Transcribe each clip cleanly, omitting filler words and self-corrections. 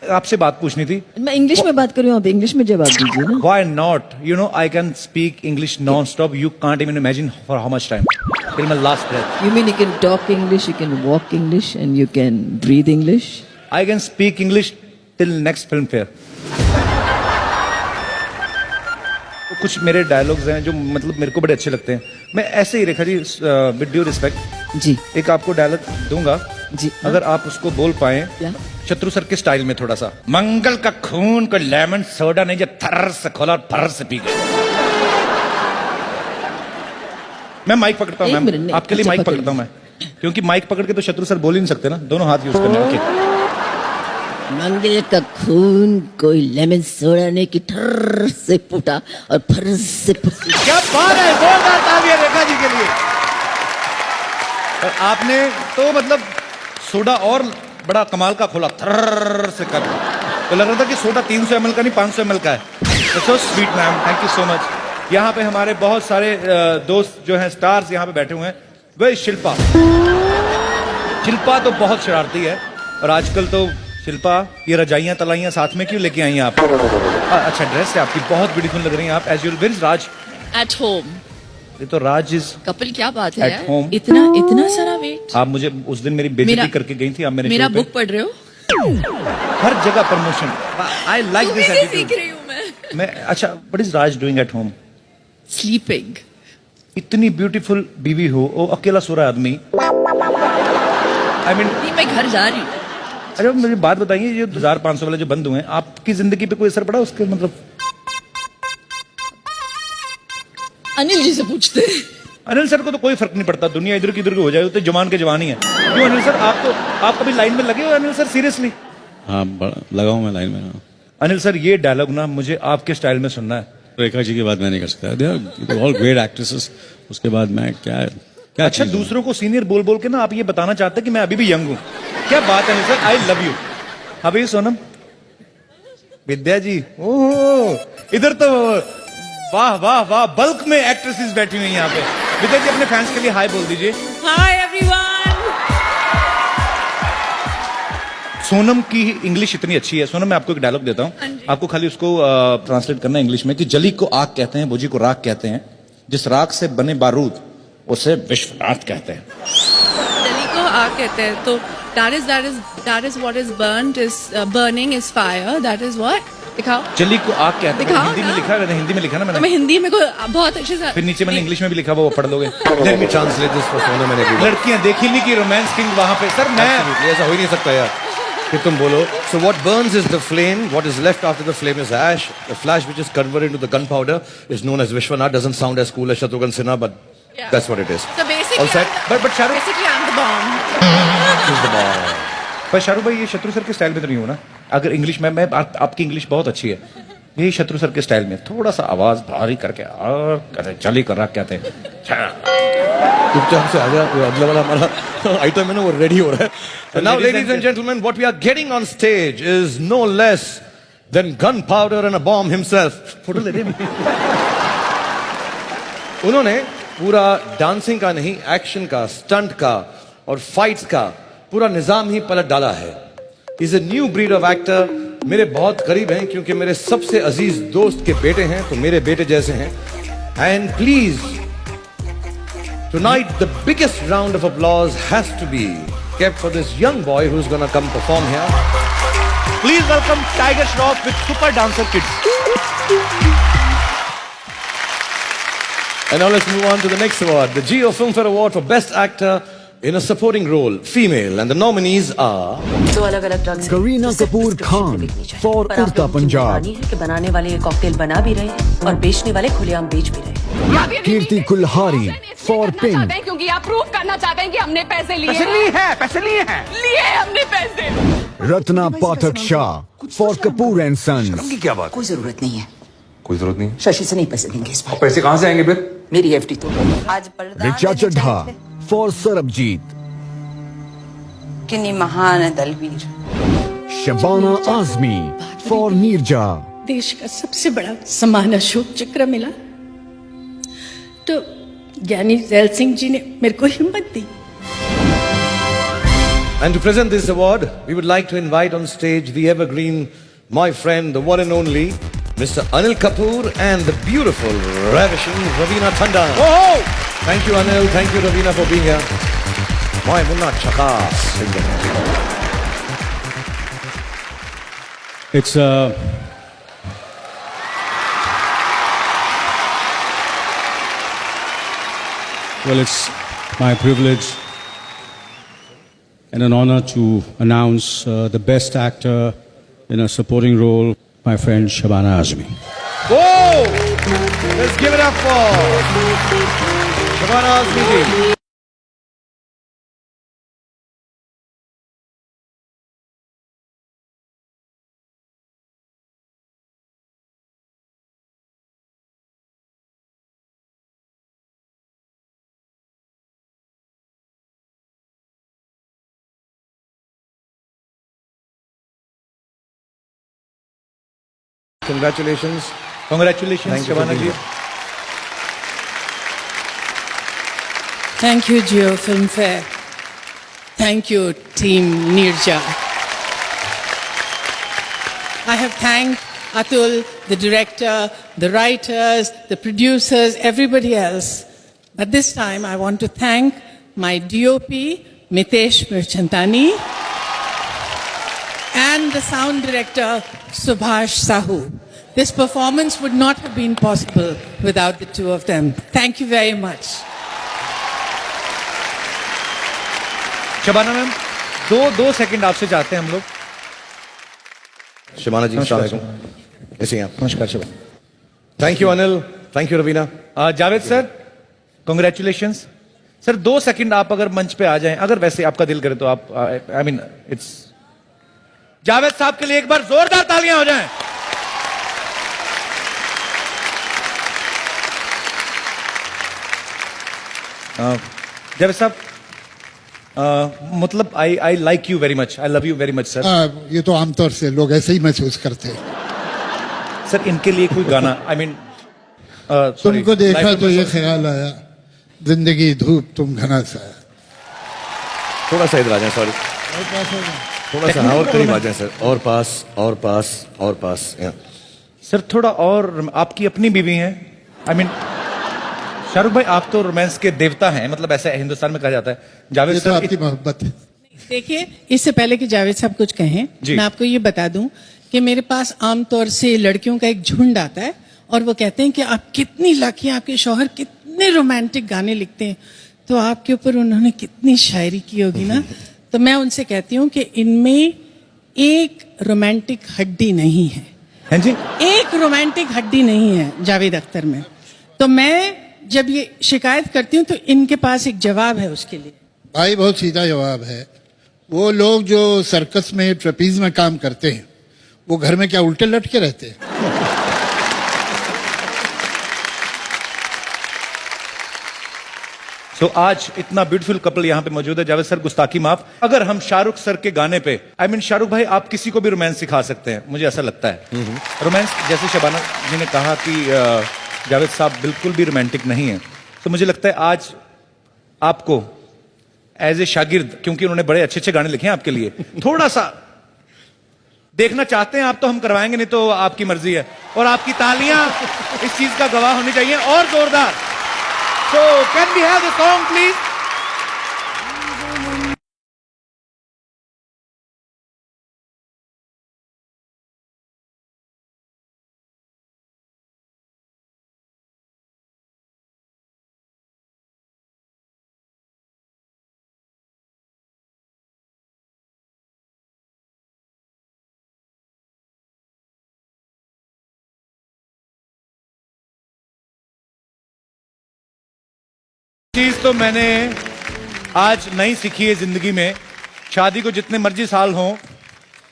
आपसे बात पूछनी थी। मैं इंग्लिश में बात कर रही हूँ, आप इंग्लिश में जवाब दीजिए ना। Why not? You know, I can speak English non-stop. You can't even imagine for how much time. Till my last breath. You mean you can talk English, you can walk English, and you can breathe English? I can speak English till next film fair. तो कुछ मेरे dialogues हैं जो मतलब मेरे को बड़े अच्छे लगते हैं। मैं ऐसे ही Rekha ji, with due respect जी एक आपको डायलॉग दूंगा जी। अगर आप उसको बोल पाए क्या? शत्रु सर के स्टाइल में थोड़ा सा। मंगल का खून को लेमन सोडा नहीं जो थर्र से खोला और फर्र से पी गया। मैं माइक पकड़ता हूँ मैम, आपके लिए माइक पकड़ता हूँ मैं, क्योंकि माइक पकड़ के तो शत्रु सर बोल ही नहीं सकते ना, दोनों हाथ यूज करने। ओके। मंगल का खून कोई लेमन सोडा ने की ठर्र से फूटा और फर्र से क्या बात है, जोरदार तालियां रेखा जी के लिए। और आपने तो मतलब सोडा और बड़ा कमाल का खोला, थर्र से कर, तो लग रहा था कि सोडा 300 ml का नहीं 500 ml का है। So sweet ma'am, thank you so much. यहाँ पे हमारे बहुत सारे दोस्त जो हैं स्टार्स यहाँ पे बैठे हुए हैं। वही शिल्पा, शिल्पा तो बहुत शरारती है और आजकल तो शिल्पा ये रजाइयां तलाइयां साथ में क्यों लेके आई हैं आप? अच्छा ड्रेस है आपकी, बहुत ब्यूटीफुल लग रही हैं आप। As your where is Raj? At home. ये तो राज इज कपिल क्या बात है At यार? home. इतना सारा वेट। आप मुझे उस दिन मेरी बेइज्जती करके गई थी, आप मेरा show पे। बुक पढ़ रहे हो? हर जगह प्रमोशन। आई लाइक दिस सीख एटीट्यूड। रही हूँ मैं। अच्छा, what is Raj doing at home? Sleeping. इतनी ब्यूटीफुल बीवी हो, वो अकेला सो रहा आदमी। आई मीन मैं घर जा रही हूँ। अच्छा मुझे बात बताइए, ये 2500 वाले जो बंद हुए हैं, आपकी जिंदगी पे कोई असर पड़ा उसके? मतलब अनिल जी से पूछते हैं। अनिल सर को तो कोई फर्क नहीं पड़ता, दुनिया इधर की इधर की हो जाए, तो जवान के जवान ही है। क्यों अनिल सर, आप कभी लाइन में लगे हो अनिल सर? सीरियसली? हाँ लगा हूँ मैं लाइन में। हाँ। अनिल सर ये डायलॉग ना मुझे आपके स्टाइल में सुनना है। रेखा जी के बाद मैं नहीं कर सकता। They are all great actresses, उसके बाद मैं क्या अच्छा, दूसरों को सीनियर बोल बोल के ना आप ये बताना चाहते हैं कि मैं अभी भी यंग हूँ? क्या बात है Anil sir, I love you. अभी सोनम, विद्या जी, ओह इधर तो वाह वाह वाह, बल्क में एक्ट्रेसेस बैठी हुई हैं यहाँ पे। विद्या जी अपने फैंस के लिए हाय बोल दीजिए। Hi everyone. सोनम की इंग्लिश इतनी अच्छी है। सोनम मैं आपको एक डायलॉग देता हूँ, आपको खाली उसको ट्रांसलेट करना है इंग्लिश में कि जली को आग कहते हैं, भुजी को राख कहते हैं, जिस राख से बने बारूद उसे विश्वनाथ कहते हैं। जली को आग कहते हैं, तो that is what is burnt is burning is fire, that is what। दिखाओ। जली को आग कहते हैं, दिखाओ हिंदी में ना। लिखा है, हिंदी में लिखा ना तो मैंने। मैं हिंदी में को बहुत अच्छे से, फिर नीचे मैंने इंग्लिश में भी लिखा, वो पढ़ लोगे। Let me translate this for Sonam and everyone. लड़कियां देखी नहीं कि रोमांस किंग वहां पे। सर मैं Absolutely, ऐसा हो ही नहीं सकता यार कि तुम बोलो। So what burns is the flame, what is left after the flame is ash. The flash which is converted into the gunpowder is known as Vishwanath. Doesn't sound as cool as Shatrughan Sinha, but Yeah. that's what it is. so basically All set? but Shahrukh, basically I'm the bomb। Who's the ball? पर शाहरुख भाई ये शत्रु sir के style में तो नहीं हो ना? अगर इंग्लिश में आपकी इंग्लिश बहुत अच्छी है, यही शत्रु सर के स्टाइल में थोड़ा सा आवाज भारी करके और कहते हैं चली कर रहा कहते हैं। चुपचाप से आ जा, वो अगला वाला हमारा आइटम है ना वो रेडी हो रहा है। And now ladies and gentlemen, what we are getting on stage is no less than gunpowder and a bomb himself. Photo ले रहे। उन्होंने पूरा डांसिंग का नहीं, एक्शन का, स्टंट का और फाइट्स का पूरा निजाम ही पलट डाला है। Is a new breed of actor. मेरे बहुत करीब हैं क्योंकि मेरे सबसे अजीज दोस्त के बेटे हैं, तो मेरे बेटे जैसे हैं। And please tonight the biggest round of applause has to be kept for this young boy who's gonna come perform here. Please welcome Tiger Shroff with Super Dancer Kids. And now let's move on to the next award, the Geo Filmfare Award for Best Actor in a Supporting Role, Female, and the nominees are दो अलग अलग drugs Kareena Kapoor Khan for Udta Punjab, कि बनाने वाले ये cocktail बना भी रहे हैं और बेचने वाले खुलेआम बेच भी रहे हैं। कीर्ति कुल्हारी फॉर पिंक, क्योंकि आप प्रूव करना चाहते हैं कि हमने पैसे लिए लिए हमने पैसे। Ratna Pathak Shah for Kapoor and sons, क्या बात? कोई जरूरत नहीं है, कोई जरूरत नहीं। शशि से नहीं पैसे देंगे इस बार। पैसे कहाँ से आएंगे फिर? मेरी एफडी तो आज रिचा चड्ढा फॉर सरबजीत, किन्नी महान है दलवीर। शबाना आजमी फॉर नीरजा, देश का सबसे बड़ा सम्मान अशोक चक्र मिला तो ज्ञानी जैल सिंह जी ने मेरे को हिम्मत दी। And to present this award, we would like to invite on stage the evergreen, my friend, the one and only, Mr. Anil Kapoor and the beautiful, ravishing Raveena Tandon. Oh! Thank you, Anil. Thank you, Raveena, for being here. My Munna Chakas. It's well, it's my privilege and an honor to announce the best actor in a supporting role, my friend Shabana Azmi. Whoa! Let's give it up for Shabana Azmi ji. Congratulations. Congratulations, Thank you for Shabana being ji. here. Thank you, Geo Filmfare. Thank you, Team Nirja. I have thanked Atul, the director, the writers, the producers, everybody else. But this time I want to thank my DOP, Mitesh Mirchantani, and the sound director, Subhash Sahu. This performance would not have been possible without the two of them. Thank you very much. Shabana ma'am, दो second आपसे चाहते हैं हम लोग. Shabana ji, assalamu alaikum. ऐसे हैं आप. नमस्कार Shabana. Thank you, Anil. Thank you, Raveena. Javed sir, congratulations. Sir 2 second आप अगर मंच पे आ जाएं, अगर वैसे आपका दिल करे तो आप, आई मीन इट्स, जावेद साहब के लिए एक बार जोरदार तालियां हो जाएं. जावेद साहब, मतलब I like you very much, I love you very much sir. ये तो आमतौर से लोग ऐसे ही महसूस करते हैं. सर इनके लिए कोई गाना, आई मीन तुमको देखा तो ये ख्याल आया, जिंदगी धूप तुम घना सा. थोड़ा सा इधर आ जाए, सॉरी. थोड़ा सा और करीब आ जाए सर. और पास, और पास, और पास. सर थोड़ा और, आपकी अपनी बीवी हैं, आई मीन शाहरुख भाई आप तो रोमांस के देवता हैं, मतलब ऐसा हिंदुस्तान में कहा जाता है. जावेद ये तो सर आपकी मोहब्बत है. देखिए, इससे पहले कि जावेद साहब कुछ कहें, जी. मैं आपको ये बता दूं कि मेरे पास आमतौर से लड़कियों का एक झुंड आता है और वो कहते हैं कि आप कितनी लकी, आपके शौहर कितने रोमांटिक गाने लिखते हैं, तो आपके ऊपर उन्होंने कितनी शायरी की होगी ना. तो मैं उनसे कहती हूँ कि इनमें एक रोमांटिक हड्डी नहीं है. हैं जी, एक रोमांटिक हड्डी नहीं है जावेद अख्तर में. तो मैं जब ये शिकायत करती हूँ तो इनके पास एक जवाब है उसके लिए. भाई बहुत सीधा जवाब है. वो लोग जो सर्कस में, ट्रेपीज में काम करते हैं, वो घर में क्या उल्टे लटके रहते हैं? सो आज इतना ब्यूटीफुल कपल यहाँ पे मौजूद है. जावेद सर गुस्ताखी माफ. अगर हम शाहरुख सर के गाने पे, आई मीन शाहरुख भाई आप किसी को भी रोमांस सिखा सकते हैं, मुझे ऐसा लगता है. रोमांस, जैसे शबाना जी ने कहा कि जावेद साहब बिल्कुल भी रोमांटिक नहीं है, तो मुझे लगता है आज आपको एज ए शागिर्द, क्योंकि उन्होंने बड़े अच्छे अच्छे गाने लिखे हैं आपके लिए, थोड़ा सा देखना चाहते हैं आप तो हम करवाएंगे, नहीं तो आपकी मर्जी है. और आपकी तालियां इस चीज का गवाह होनी चाहिए और जोरदार. So, can we have the song, please? चीज तो मैंने आज नई सीखी है जिंदगी में. शादी को जितने मर्जी साल हों,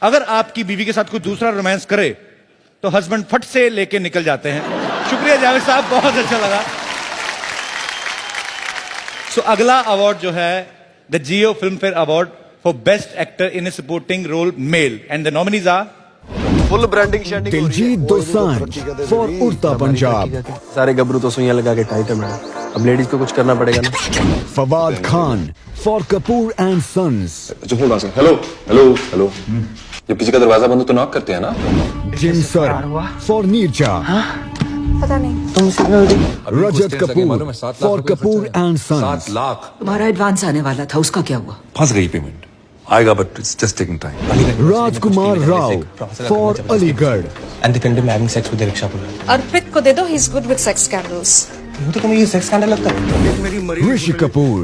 अगर आपकी बीवी के साथ कोई दूसरा रोमांस करे तो हस्बैंड फट से लेके निकल जाते हैं. शुक्रिया जावेद साहब, बहुत अच्छा लगा. सो अगला अवार्ड जो है the Jio Filmfare award for best actor in a supporting role male, and the nominees are full branding Diljit Dosanjh for Udta Punjab. सारे गबरू तो सुइयां लगा के टाइट है मैडम. अब लेडीज को कुछ करना पड़ेगा ना। Fawad Khan for Kapoor and Sons. Hello hello hello, ये पीछे का दरवाजा बंद हो तो नॉक करते हैं ना। Jim Sir for Neerja. पता नहीं। Rajat Kapoor for Kapoor and Sons. 7 lakh तुम्हारा एडवांस आने वाला था, उसका क्या हुआ? फंस गई पेमेंट, आएगा but it's just taking time. Rajkumar Rao for Aligarh. And they condemn having sex with rickshaw police. Arpit को दे दो, he is good with sex scandals. तो तुम्हें ये सेक्स स्कैंडल लगता है? Rishi Kapoor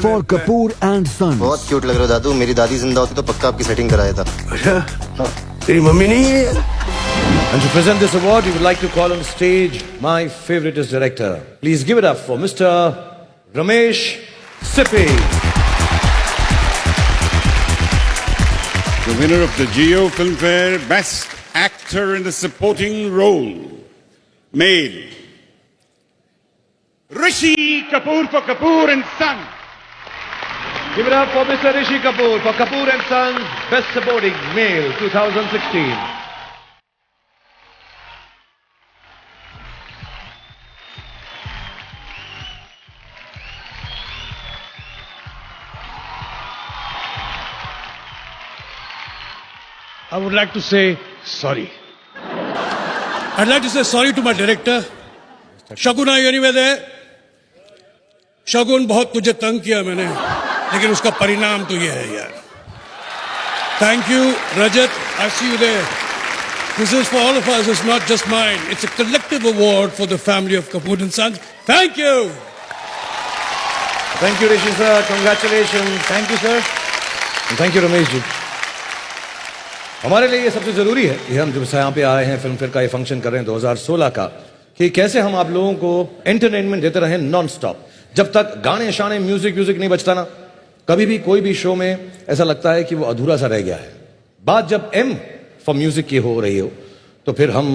for Kapoor and Sons. बहुत cute लग रहे हो दादू, मेरी दादी जिंदा होती तो पक्का आपकी सेटिंग कराया था। तेरी मम्मी नहीं है? And to present this award, we would like to call on stage my favoriteest director. Please give it up for Mr. Ramesh Sippy. The winner of the Geo Filmfare Best Actor in the Supporting Role, male, Rishi Kapoor for Kapoor and Son. Give it up for Mr. Rishi Kapoor for Kapoor and Sons Best Supporting Male 2016. I would like to say sorry. I'd like to say sorry to my director. Shagun, are you anywhere there? शगुन, बहुत तुझे तंग किया मैंने, लेकिन उसका परिणाम तो ये है यार। Thank you, Rajat. I see you there. This is for all of us. It's not just mine. It's a collective award for the family of Kapoor and Sons. Thank you. Thank you, Rishi sir. Congratulations. Thank you, sir. And thank you, Ramesh ji. हमारे लिए ये सबसे जरूरी है कि हम जब यहाँ पे आए हैं, फिल्म फेयर का ये फंक्शन कर रहे हैं 2016 का, कि कैसे हम आप लोगों को एंटरटेनमेंट देते रहें नॉन स्टॉप। जब तक गाने शाने म्यूजिक नहीं बजता ना, कभी भी कोई भी शो में ऐसा लगता है कि वो अधूरा सा रह गया है। बात जब एम फॉर म्यूजिक की हो रही हो तो फिर हम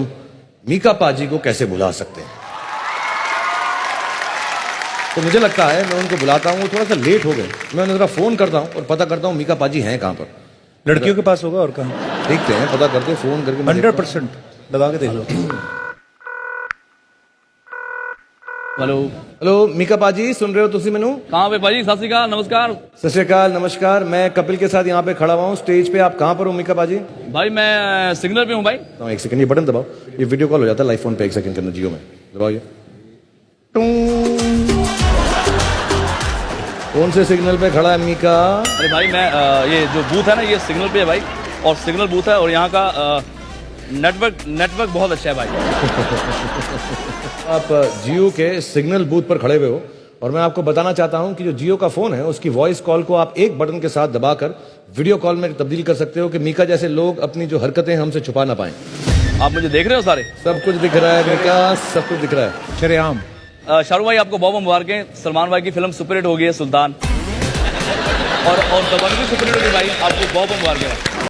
मीका पाजी को कैसे बुला सकते हैं। तो मुझे लगता है मैं उनको बुलाता हूँ, वो थोड़ा सा लेट हो गए, मैं उन्हें जरा फोन करता हूँ और पता करता हूँ मीका पाजी हैं कहाँ पर। लड़कियों के पास होगा और कहाँ? देखते हैं, पता करते, फोन करके 100% दबा के देख लो। हेलो हेलो, मीका पाजी सुन रहे हो तुसी मैनू? कहाँ पे पाजी? सत श्री अकाल, नमस्कार। सत श्री अकाल, नमस्कार। मैं कपिल के साथ यहाँ पे खड़ा हुआ हूँ स्टेज पे। आप कहाँ पर हो मीका पाजी? भाई मैं सिग्नल पे हूँ भाई। तो एक सेकंड, ये बटन दबाओ, ये वीडियो कॉल हो जाता है लाइव फोन पे, एक सेकंड के अंदर जियो में दबाओ ये। कौन से सिग्नल पे खड़ा है मीका? अरे भाई मैं ये जो बूथ है ना, ये सिग्नल पे है भाई, और सिग्नल बूथ है, और यहाँ का नेटवर्क बहुत अच्छा है भाई। आप जियो के सिग्नल बूथ पर खड़े हुए हो और मैं आपको बताना चाहता हूं कि जो जियो का फोन है उसकी वॉइस कॉल को आप एक बटन के साथ दबाकर वीडियो कॉल में तब्दील कर सकते हो कि मीका जैसे लोग अपनी जो हरकतें हमसे छुपा ना पाएं। आप मुझे देख रहे हो सारे? सब कुछ दिख रहा है मीका, सब कुछ दिख रहा है। शरेआम। शाहरुख भाई आपको बहुत मुबारकें, सलमान भाई की फिल्म सुपरहिट हो गई है सुल्तान, और दबंग भी सुपरहिट होगी भाई, आपको बहुत मुबारकें।